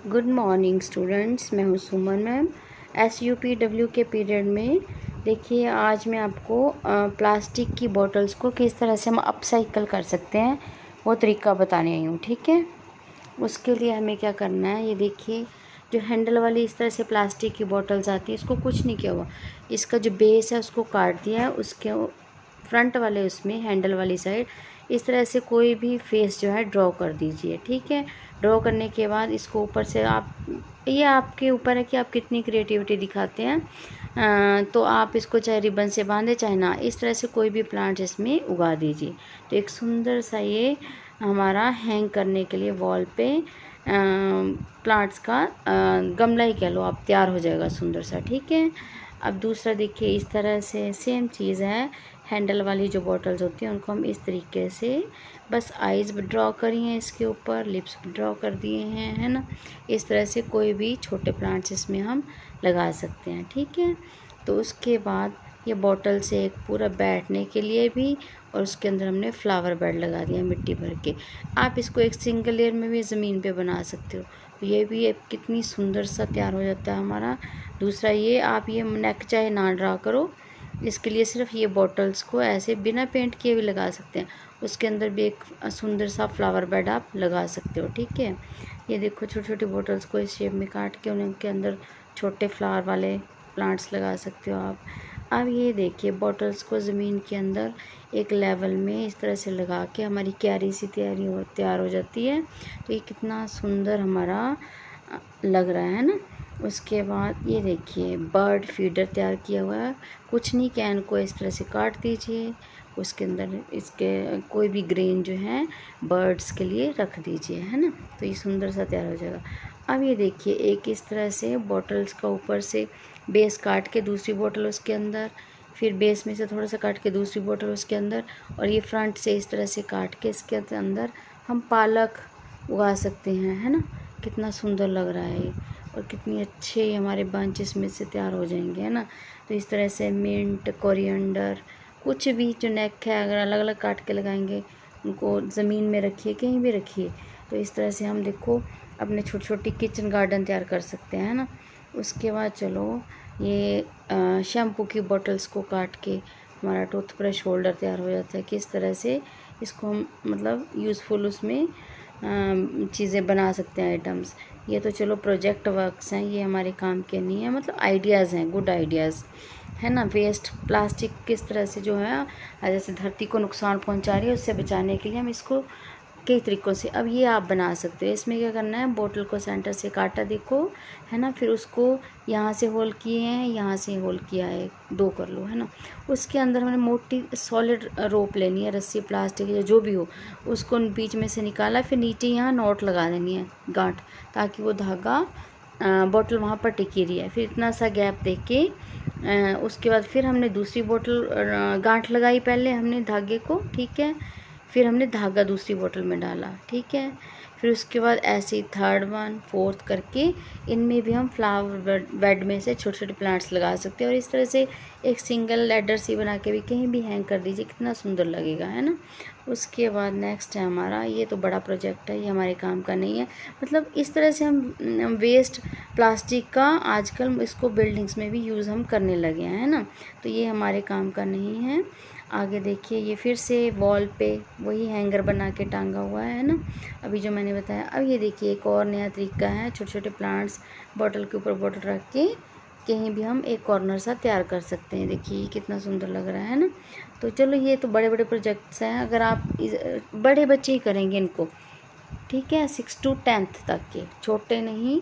Good morning students, मैं हूँ सुमन ma'am. SUPW के पीरियड में देखिए, आज मैं आपको प्लास्टिक की बॉटल्स को किस तरह से हम अपसाइकल कर सकते हैं वो तरीका बताने आई हूँ। ठीक है, उसके लिए हमें क्या करना है, ये देखिए जो हैंडल वाली इस तरह से प्लास्टिक की बॉटल्स आती है, इसको कुछ नहीं किया हुआ, इसका जो बेस है उसको काट दिया है, उसके फ्रंट वाले उसमें हैंडल वाली साइड इस तरह से कोई भी फेस जो है ड्रॉ कर दीजिए। ठीक है, ड्रॉ करने के बाद इसको ऊपर से आप, ये आपके ऊपर है कि आप कितनी क्रिएटिविटी दिखाते हैं। तो आप इसको चाहे रिबन से बांधे चाहे ना, इस तरह से कोई भी प्लांट इसमें उगा दीजिए। तो एक सुंदर सा ये हमारा हैंग करने के लिए वॉल पे प्लांट्स का गमला ही कह लो आप, तैयार हो जाएगा सुंदर सा। ठीक है, अब दूसरा देखिए, इस तरह से सेम चीज़ है, हैंडल वाली जो बॉटल्स होती हैं उनको हम इस तरीके से बस आइज़ ड्रॉ करी हैं, इसके ऊपर लिप्स ड्रॉ कर दिए हैं, है ना। इस तरह से कोई भी छोटे प्लांट्स इसमें हम लगा सकते हैं। ठीक है, तो उसके बाद ये बॉटल से एक पूरा बैठने के लिए भी, और उसके अंदर हमने फ्लावर बेड लगा दिया मिट्टी भर के। आप इसको एक सिंगल लेयर में भी ज़मीन पे बना सकते हो, ये भी एक कितनी सुंदर सा तैयार हो जाता है हमारा। दूसरा ये, आप ये नेक चाहे ना ड्रा करो, इसके लिए सिर्फ ये बॉटल्स को ऐसे बिना पेंट किए भी लगा सकते हैं, उसके अंदर भी एक सुंदर सा फ्लावर बेड आप लगा सकते हो। ठीक है, ये देखो छोटी छोटी बॉटल्स को इस शेप में काट के उनके अंदर छोटे फ्लावर वाले प्लांट्स लगा सकते हो आप। अब ये देखिए, बॉटल्स को ज़मीन के अंदर एक लेवल में इस तरह से लगा के हमारी क्यारी सी तैयार हो जाती है। तो ये कितना सुंदर हमारा लग रहा है ना। उसके बाद ये देखिए, बर्ड फीडर तैयार किया हुआ है। कुछ नहीं, कैन को इस तरह से काट दीजिए, उसके अंदर इसके कोई भी ग्रेन जो है बर्ड्स के लिए रख दीजिए, है ना। तो ये सुंदर सा तैयार हो जाएगा। अब ये देखिए, एक इस तरह से बॉटल्स का ऊपर से बेस काट के दूसरी बॉटल उसके अंदर, फिर बेस में से थोड़ा सा काट के दूसरी बॉटल उसके अंदर, और ये फ्रंट से इस तरह से काट के इसके अंदर हम पालक उगा सकते हैं, है ना। कितना सुंदर लग रहा है ये, और कितनी अच्छे हमारे बंच इसमें से तैयार हो जाएंगे, है ना। तो इस तरह से मिंट, कोरिएंडर, कुछ भी जो नेक है अगर अलग अलग काट के लगाएंगे, उनको ज़मीन में रखिए, कहीं भी रखिए, तो इस तरह से हम देखो अपने छोटी छोटी किचन गार्डन तैयार कर सकते हैं, है ना। उसके बाद चलो, ये शैम्पू की बॉटल्स को काट के हमारा टूथब्रश होल्डर तैयार हो जाता है। किस तरह से इसको हम मतलब यूज़फुल उसमें चीज़ें बना सकते हैं, आइटम्स। ये तो चलो प्रोजेक्ट वर्क्स हैं, ये हमारे काम के नहीं है, मतलब आइडियाज़ हैं, गुड आइडियाज़, है ना। वेस्ट प्लास्टिक किस तरह से जो है जैसे धरती को नुकसान पहुंचा रही है, उससे बचाने के लिए हम इसको कई तरीक़ों से अब ये आप बना सकते हो। इसमें क्या करना है, बोतल को सेंटर से काटा देखो, है ना, फिर उसको यहाँ से होल किए हैं, यहाँ से होल किया है, दो कर लो, है ना। उसके अंदर हमने मोटी सॉलिड रोप लेनी है, रस्सी, प्लास्टिक या जो भी हो, उसको बीच में से निकाला, फिर नीचे यहाँ नॉट लगा देनी है, गांठ, ताकि वो धागा बोतल वहाँ पर टिकी रही है। फिर इतना सा गैप दे के उसके बाद फिर हमने दूसरी बोतल गांठ लगाई, पहले हमने धागे को, ठीक है, फिर हमने धागा दूसरी बोतल में डाला, ठीक है। फिर उसके बाद ऐसे ही थर्ड वन फोर्थ करके इनमें भी हम फ्लावर बेड में से छोटे छोटे प्लांट्स लगा सकते हैं, और इस तरह से एक सिंगल लैडर सी बना के भी कहीं भी हैंग कर दीजिए, कितना सुंदर लगेगा, है ना। उसके बाद नेक्स्ट है हमारा, ये तो बड़ा प्रोजेक्ट है, ये हमारे काम का नहीं है, मतलब इस तरह से हम वेस्ट प्लास्टिक का आजकल इसको बिल्डिंग्स में भी यूज़ हम करने लगे हैं, है ना। तो ये हमारे काम का नहीं है। आगे देखिए, ये फिर से वॉल पे वही हैंगर बना के टांगा हुआ है ना, अभी जो मैंने बताया। अब ये देखिए, एक और नया तरीका है, छोटे छोटे प्लांट्स बॉटल के ऊपर बॉटल रख के कहीं भी हम एक कॉर्नर सा तैयार कर सकते हैं। देखिए कितना सुंदर लग रहा है ना। तो चलो, ये तो बड़े बड़े प्रोजेक्ट्स हैं, अगर आप बड़े बच्चे ही करेंगे इनको, ठीक है, 6 to 10th तक के, छोटे नहीं।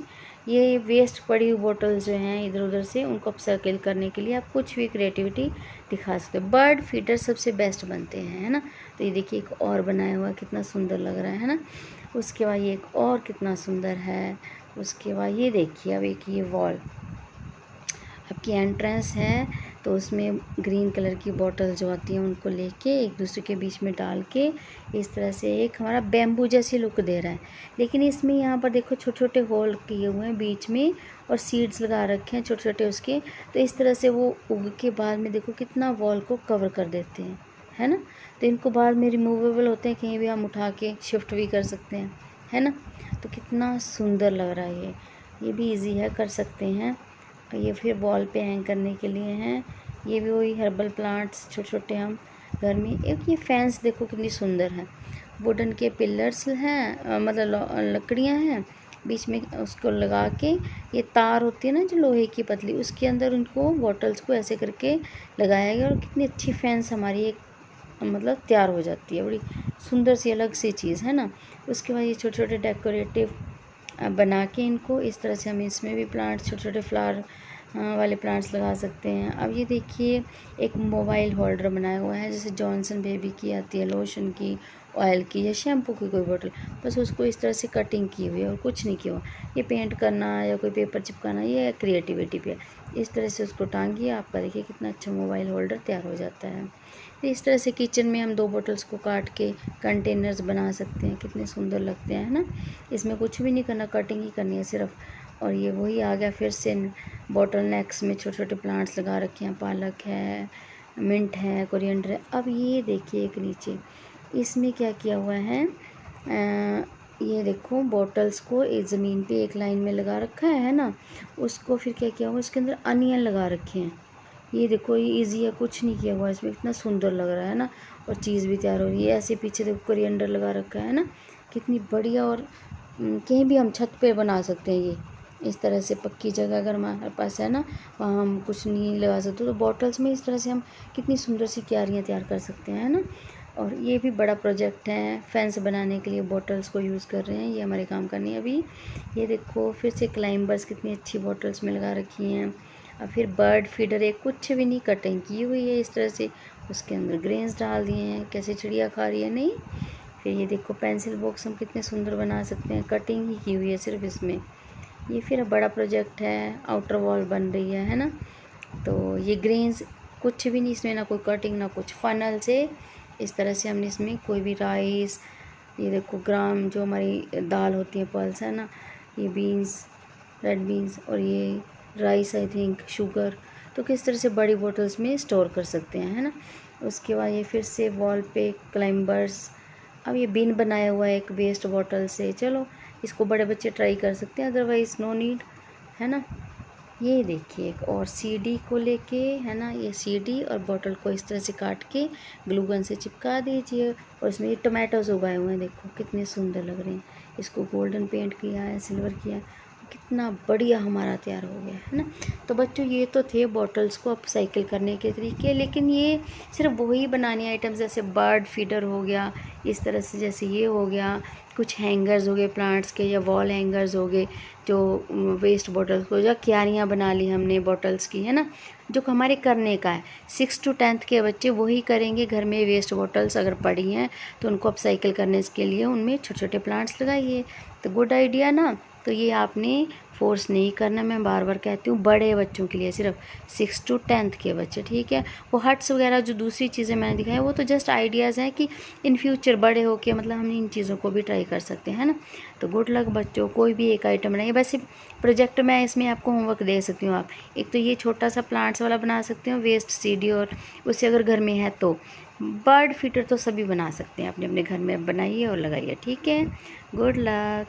ये वेस्ट पड़ी हुई बोतल्स जो हैं इधर उधर से, उनको अपसाइकिल करने के लिए आप कुछ भी क्रिएटिविटी दिखा सकते हो। बर्ड फीडर सबसे बेस्ट बनते हैं, है ना। तो ये देखिए, एक और बनाया हुआ, कितना सुंदर लग रहा है ना। उसके बाद ये एक और कितना सुंदर है। उसके बाद ये देखिए, अब एक ये वॉल आपकी एंट्रेंस है, तो उसमें ग्रीन कलर की बॉटल जो आती हैं उनको लेके एक दूसरे के बीच में डाल के इस तरह से एक हमारा बैम्बू जैसी लुक दे रहा है। लेकिन इसमें यहाँ पर देखो छोटे छोटे होल किए हुए हैं बीच में, और सीड्स लगा रखे हैं छोटे छोटे उसके, तो इस तरह से वो उग के बाद में देखो कितना वॉल को कवर कर देते हैं, है ना। तो इनको बाद में रिमूवेबल होते हैं, कहीं भी हम उठा के शिफ्ट भी कर सकते हैं, है ना। तो कितना सुंदर लग रहा है ये भी इजी है, कर सकते हैं। ये फिर वॉल पे हैंग करने के लिए हैं। ये भी वही हर्बल प्लांट्स छोटे छोटे हम घर में। एक ये फैंस देखो कितनी सुंदर है, वुडन के पिलर्स हैं, मतलब लकड़ियां हैं, बीच में उसको लगा के ये तार होती है ना जो लोहे की पतली, उसके अंदर उनको बॉटल्स को ऐसे करके लगाया गया और कितनी अच्छी फैंस हमारी एक मतलब तैयार हो जाती है। बड़ी सुंदर सी अलग सी चीज़ है ना। उसके बाद ये छोटे छोटे डेकोरेटिव बना के इनको इस तरह से हम इसमें भी प्लांट्स छोटे छोटे फ्लावर वाले प्लांट्स लगा सकते हैं। अब ये देखिए एक मोबाइल होल्डर बनाया हुआ है, जैसे जॉनसन बेबी की आती है लोशन की, ऑयल की या शैम्पू की कोई बोतल, बस उसको इस तरह से कटिंग की हुई है और कुछ नहीं किया हुआ। ये पेंट करना या कोई पेपर चिपकाना ये क्रिएटिविटी पे, इस तरह से उसको टांगिए, आपका देखिए कितना अच्छा मोबाइल होल्डर तैयार हो जाता है। तो इस तरह से किचन में हम 2 बॉटल्स को काट के कंटेनर्स बना सकते हैं, कितने सुंदर लगते हैं, है ना। इसमें कुछ भी नहीं करना, कटिंग ही करनी है सिर्फ। और ये वही आ गया फिर से बॉटल नेक्स में छोटे छोटे प्लांट्स लगा रखे हैं, पालक है, मिंट है, कोरिएंडर है। अब ये देखिए एक नीचे इसमें क्या किया हुआ है, ये देखो बॉटल्स को एक ज़मीन पे एक लाइन में लगा रखा है ना। उसको फिर क्या किया हुआ, इसके अंदर अनियन लगा रखे हैं। ये देखो ये इजी है, कुछ नहीं किया हुआ इसमें, इतना सुंदर लग रहा है ना। और चीज़ भी तैयार हो रही है। ऐसे पीछे देखो कोरिएंडर लगा रखा है ना, कितनी बढ़िया। और कहीं भी हम छत पे बना सकते हैं ये, इस तरह से पक्की जगह अगर हमारे पास है ना, वहाँ हम कुछ नहीं लगा सकते तो बॉटल्स में इस तरह से हम कितनी सुंदर सी क्यारियाँ तैयार कर सकते हैं, है ना। और ये भी बड़ा प्रोजेक्ट है, फेंस बनाने के लिए बॉटल्स को यूज़ कर रहे हैं, ये हमारे काम करनी है अभी। ये देखो फिर से क्लाइंबर्स कितनी अच्छी बॉटल्स में लगा रखी हैं। और फिर बर्ड फीडर है, कुछ भी नहीं, कटिंग की हुई है इस तरह से, उसके अंदर ग्रेन्स डाल दिए हैं, कैसे चिड़िया खा रही है नहीं। फिर ये देखो पेंसिल बॉक्स हम कितने सुंदर बना सकते हैं, कटिंग ही की हुई है सिर्फ इसमें। ये फिर बड़ा प्रोजेक्ट है, आउटर वॉल बन रही है ना। तो ये ग्रेन्स कुछ भी नहीं इसमें, ना कोई कटिंग ना कुछ, फनल से इस तरह से हमने इसमें कोई भी राइस, ये देखो ग्राम जो हमारी दाल होती है पल्स है ना, ये बीन्स, रेड बीन्स, और ये राइस आई थिंक, शुगर, तो किस तरह से बड़ी बॉटल्स में स्टोर कर सकते हैं, है ना। उसके बाद ये फिर से वॉल पे क्लाइंबर्स। अब ये बिन बनाया हुआ है एक वेस्ट बॉटल से, चलो इसको बड़े बच्चे ट्राई कर सकते हैं, अदरवाइज़ नो नीड, है ना। ये देखिए एक और सीडी को लेके, है ना, ये सीडी और बॉटल को इस तरह से काट के ग्लू गन से चिपका दीजिए। और इसमें ये टोमेटोज उगाए हुए हैं, देखो कितने सुंदर लग रहे हैं। इसको गोल्डन पेंट किया है, सिल्वर किया है, कितना बढ़िया हमारा तैयार हो गया है ना। तो बच्चों ये तो थे बॉटल्स को अपसाइकिल करने के तरीके, लेकिन ये सिर्फ वही बनानी आइटम्स, जैसे बर्ड फीडर हो गया इस तरह से, जैसे ये हो गया, कुछ हैंगर्स हो गए प्लांट्स के, या वॉल हैंगर्स हो गए जो वेस्ट बॉटल्स को, या क्यारियाँ बना ली हमने बॉटल्स की, है ना, जो हमारे करने का है। 6 to 10th के बच्चे वही करेंगे, घर में वेस्ट बॉटल्स अगर पड़ी हैं तो उनको अपसाइकिल करने के लिए उनमें छोटे छोटे प्लांट्स लगाइए। तो गुड आइडिया ना। तो ये आपने फोर्स नहीं करना, मैं बार बार कहती हूँ, बड़े बच्चों के लिए, सिर्फ 6 to 10th के बच्चे, ठीक है। वो हट्स वगैरह जो दूसरी चीज़ें मैंने दिखाई वो तो जस्ट आइडियाज़ हैं कि इन फ्यूचर बड़े होके मतलब हम इन चीज़ों को भी ट्राई कर सकते हैं ना। तो गुड लक बच्चों, कोई भी एक आइटम बनाइए। वैसे प्रोजेक्ट मैं इसमें आपको होमवर्क दे सकती हूँ, आप एक तो ये छोटा सा प्लांट्स वाला बना सकते हो वेस्ट सीडी, और उससे अगर घर में है तो बर्ड फीडर तो सभी बना सकते हैं, अपने अपने घर में बनाइए और लगाइए, ठीक है। Good luck.